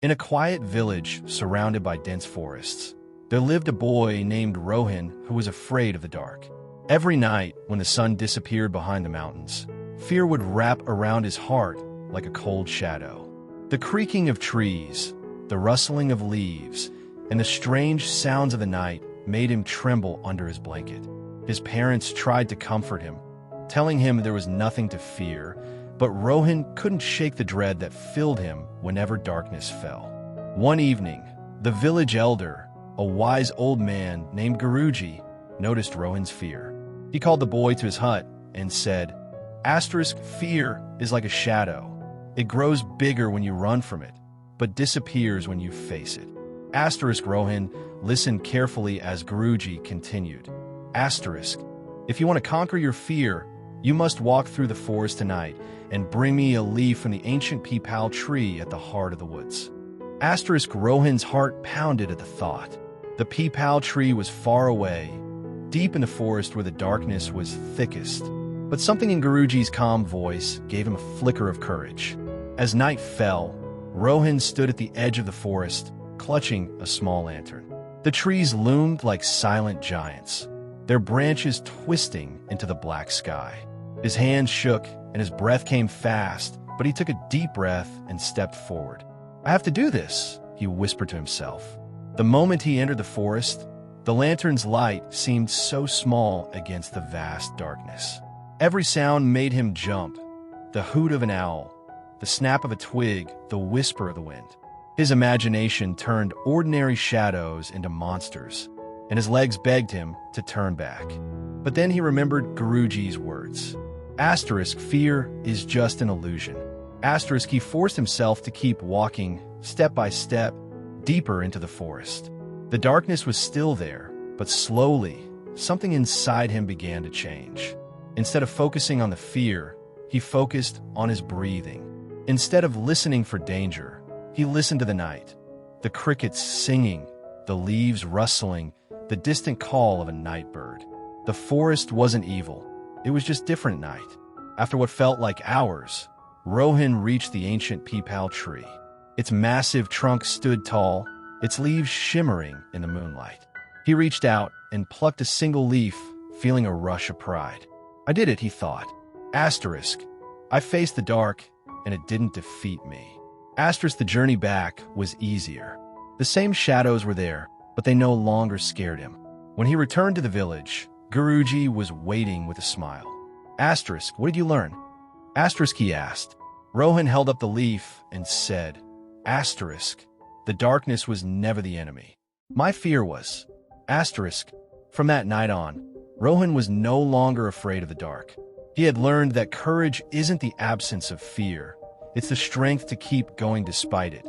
In a quiet village surrounded by dense forests, there lived a boy named Rohan who was afraid of the dark. Every night, when the sun disappeared behind the mountains, fear would wrap around his heart like a cold shadow. The creaking of trees, the rustling of leaves, and the strange sounds of the night made him tremble under his blanket. His parents tried to comfort him, telling him there was nothing to fear, but Rohan couldn't shake the dread that filled him whenever darkness fell. One evening, the village elder, a wise old man named Guruji, noticed Rohan's fear. He called the boy to his hut and said, "Fear is like a shadow. It grows bigger when you run from it, but disappears when you face it." Rohan listened carefully as Guruji continued. If you want to conquer your fear, you must walk through the forest tonight and bring me a leaf from the ancient peepal tree at the heart of the woods. Rohan's heart pounded at the thought. The peepal tree was far away, deep in the forest where the darkness was thickest. But something in Guruji's calm voice gave him a flicker of courage. As night fell, Rohan stood at the edge of the forest, clutching a small lantern. The trees loomed like silent giants, their branches twisting into the black sky. His hands shook and his breath came fast, but he took a deep breath and stepped forward. "I have to do this," he whispered to himself. The moment he entered the forest, the lantern's light seemed so small against the vast darkness. Every sound made him jump: the hoot of an owl, the snap of a twig, the whisper of the wind. His imagination turned ordinary shadows into monsters, and his legs begged him to turn back. But then he remembered Guruji's words. Fear is just an illusion. He forced himself to keep walking, step by step, deeper into the forest. The darkness was still there, but slowly, something inside him began to change. Instead of focusing on the fear, he focused on his breathing. Instead of listening for danger, he listened to the night. The crickets singing, the leaves rustling, the distant call of a night bird. The forest wasn't evil. It was just different at night. After what felt like hours, Rohan reached the ancient peepal tree. Its massive trunk stood tall, its leaves shimmering in the moonlight. He reached out and plucked a single leaf, feeling a rush of pride. "I did it," he thought. I faced the dark, and it didn't defeat me. The journey back was easier. The same shadows were there, but they no longer scared him. When he returned to the village, Guruji was waiting with a smile. "What did you learn?" He asked. Rohan held up the leaf and said, "The darkness was never the enemy. My fear was." From that night on, Rohan was no longer afraid of the dark. He had learned that courage isn't the absence of fear. It's the strength to keep going despite it.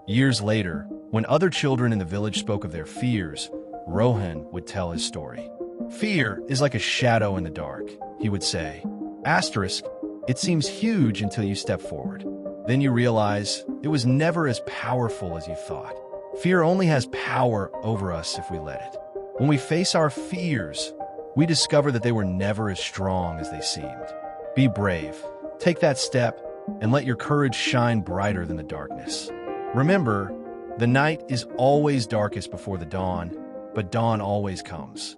Years later, when other children in the village spoke of their fears, Rohan would tell his story. "Fear is like a shadow in the dark," he would say. It seems huge until you step forward. Then you realize it was never as powerful as you thought. Fear only has power over us if we let it. When we face our fears, we discover that they were never as strong as they seemed. Be brave, take that step, and let your courage shine brighter than the darkness. Remember, the night is always darkest before the dawn, but dawn always comes.